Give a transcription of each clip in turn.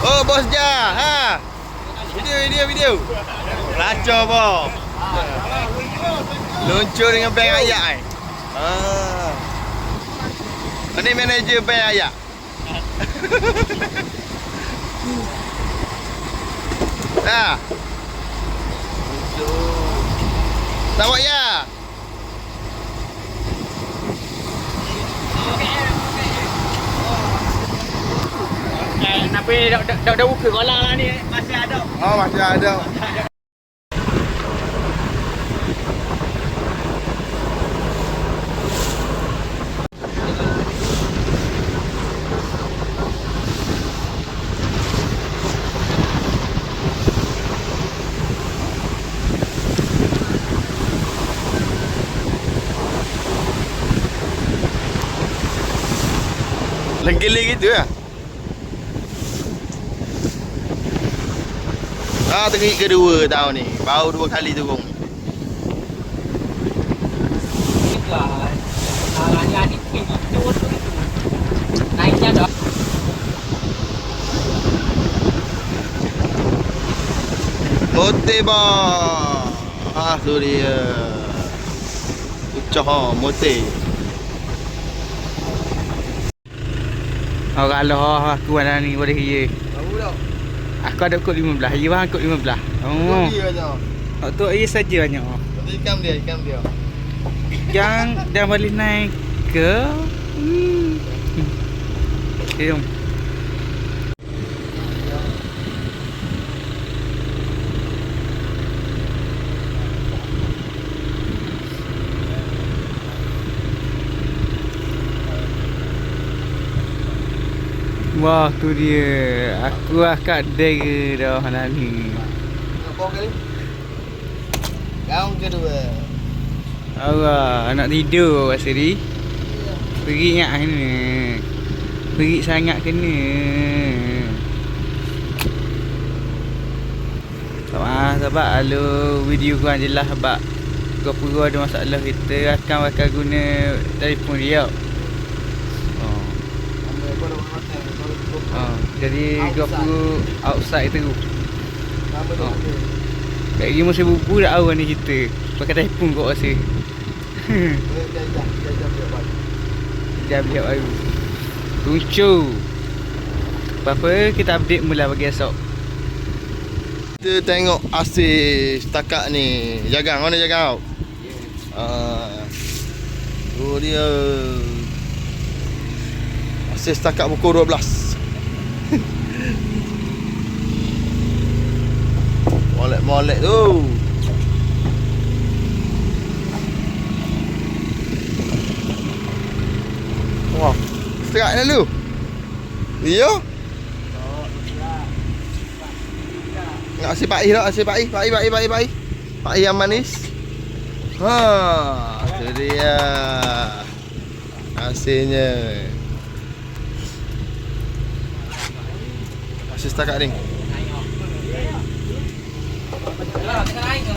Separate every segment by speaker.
Speaker 1: Oh, bos Jah. Ha. Video. Kacau apa? Luncur dengan bank ayak ni. Ini manager bank ayak. Dah. Selamat ya.
Speaker 2: Tapi dah buka kolam lah ni. Masih ada.
Speaker 1: Oh, masih ada. Lenggeli gitu ya. Terik kedua tahun ni. Baru 2 kali turun.
Speaker 2: Adik pergi tu naiknya dah.
Speaker 1: Mote bah. Tu dia. Ucah mote.
Speaker 3: Kalau aku ada ni boleh ye.
Speaker 1: Tahu dah.
Speaker 3: Aku ada kod 15. Ye bang kod 15. Oh.
Speaker 1: Dia aja.
Speaker 3: Untuk ye saja hanya.
Speaker 1: Ikan dia.
Speaker 3: Yang dah boleh naik ke? Jom. Wah, tu dia. Aku akak dera dah hari ni.
Speaker 1: Apa kali? Gaung kedua.
Speaker 3: Allah, nak tidur rasa ni. Pergi ingat kena. Pergi sangat kena. Sebab kalau video korang jelas sebab GoPro ada masalah, kita akan bakal guna telefon dia. Jadi GoPro outside tu. Kat lagi musim bubu dah awal ni kita pakai telefon kot rasa. Jam lihat baru. Lucu. Apa-apa kita update mula bagi esok.
Speaker 1: Kita tengok asis setakat ni. Jagang, mana jagang kau? Tu dia. Asis setakat pukul 12. Molek tu. Wah, serak ni lu. Iya. Nak asyik paih tak? Asyik paih. Paih yang manis. Itu dia. Asyiknya. Asyik setakat ni.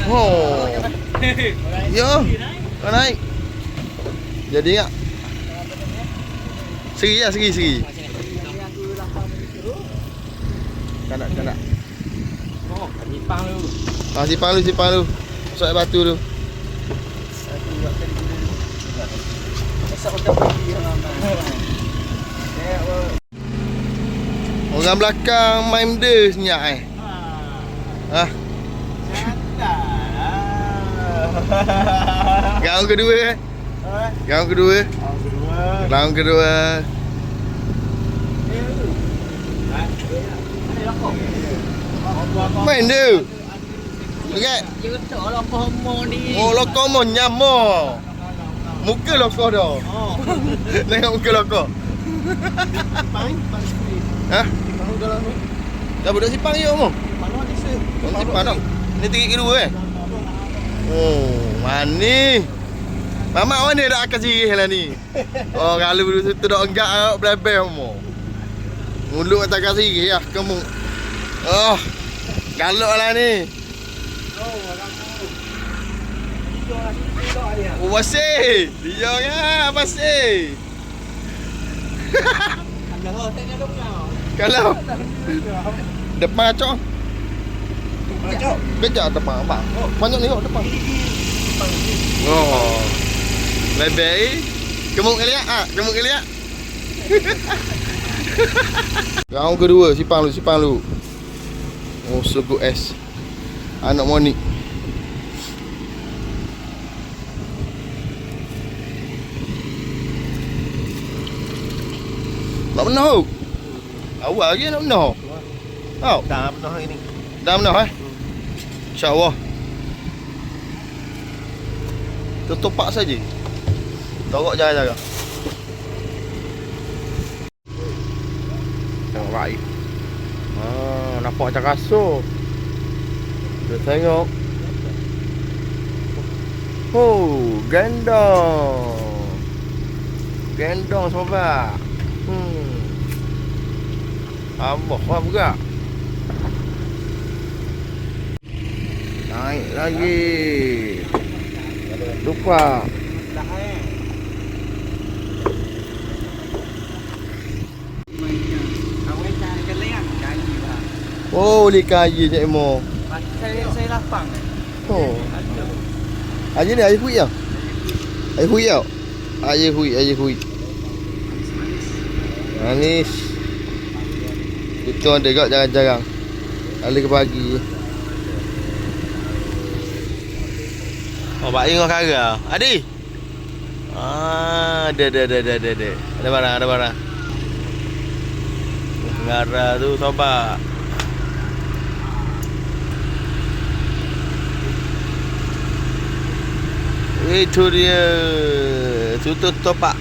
Speaker 1: Oh. Ya. Kau naik. Jadi tak? Segi. Kanak.
Speaker 2: Oh, sipang lu.
Speaker 1: Sipang lu. Masuk batu tu. Orang belakang main benda senyap Hah? Gaung kedua. Main tu. Okey.
Speaker 2: Juta lokor mo ni.
Speaker 1: Oh, lokor mo nyamo. Muka lokor dah.
Speaker 2: Oh.
Speaker 1: Tengok muka lokor. Hah? Dah budak sipang you mo. Sipang dong. Ni terik kedua Oh, mani. Mamak mana dah akan sirih lah ni. Oh, kalau begitu tu dah enggak belebel mo. Mulut tak akan sirih lah kamu. Oh, galak lah ni. Oh, basih. Dia kan, basih. Kalau depan acok. Kejap depan abang. Banyak ni depan. Oh. Bebe. Gemuk kali ya? Gemuk kali ya? Round kedua, sipang lu. Oh, Sugu S. Anak Monik. Nak benar. Awal lagi nak benar. Tahu?
Speaker 4: Dah benar hari ni.
Speaker 1: Dah benar InsyaAllah. Tertopak saja. Torok jaga-jaga. Tengok baik. Nampak macam kasut. Kita tengok. Oh, gendong. Gendong sobat. Abah apa juga. Naik lagi. Lupa. Oh, boleh kaya je Emo.
Speaker 3: Saya lapang.
Speaker 1: Oh. Aje ni air hui ah. Air hui tau. Air hui. Manis. Itu ada kat jarang-jarang. Kali ke pagi. Oh, Pak Ingo kara. Adi. Ada. Ada barang. Kara tu sobat. Itu dia. Tutup topak.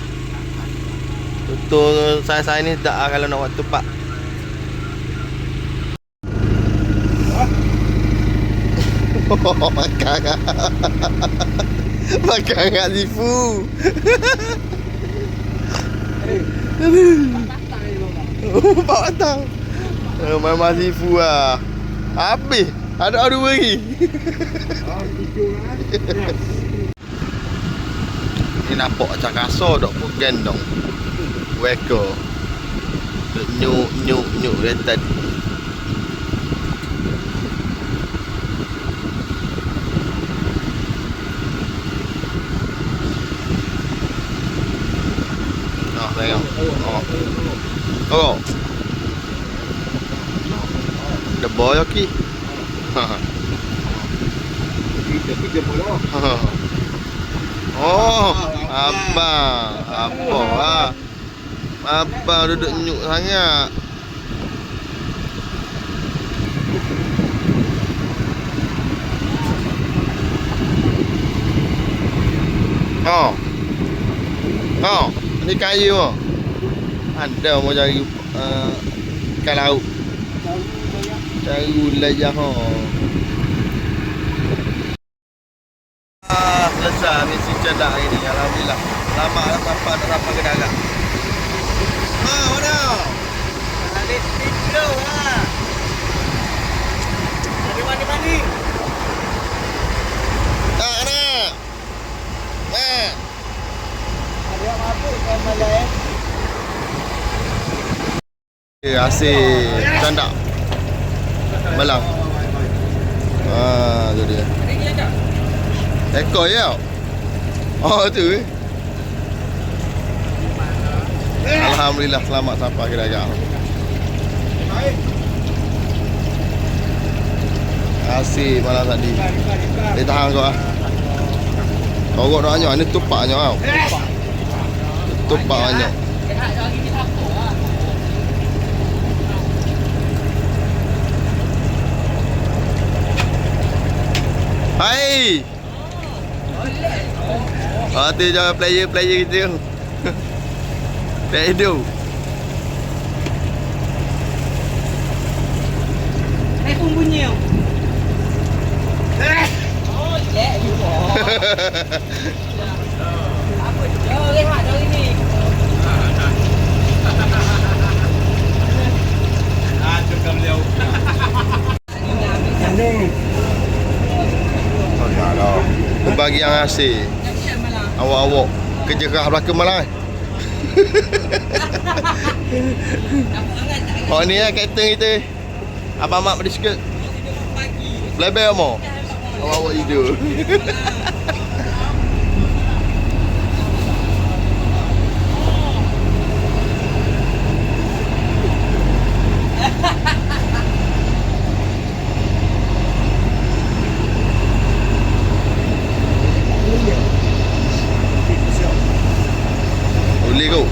Speaker 1: Tutup saya ni tak kalau nak buat topak. Makan kat Zifu. Pak Batang. Mama Zifu lah. Habis. Ada dua lagi. Ni nampak macam kasar dok pun gendong. Weko. Nyuk dia tadi. Tengok. Oh. The boy okey. Oh, abang duduk nyuk sangat. Oh, ni kayu oh. Ada mau cari ikan laut. Cari wilayah selesai misi cedak hari ni. Alhamdulillah. Selamat sampai ke darat. Mana?
Speaker 2: Ada tiga lah. Dari mana?
Speaker 1: Tak kena.
Speaker 2: Ada apa kan malai?
Speaker 1: Asyik candak. Malang. Tu dia. Ekor ya. Oh tu. Alhamdulillah selamat sampai ke darat. Asyik malam tadi. Dia tahan kau ah. Torok dah banyak. Ni tupak banyak tau. Tupak banyak. Hai. Tu jangan player kita. Player tu.
Speaker 2: Pun bunyi tau. Oh, lek you. Apa tu? Rehat hari ni. Cakap beliau.
Speaker 1: Bagi yang asyik. Awak-awak kerja kat belakang malam Oh ni lah kapten kita. Abang Mak pada suka. Lebih mo. Awak tidur. Boleh kau.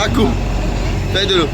Speaker 1: Aku. Saya dulu.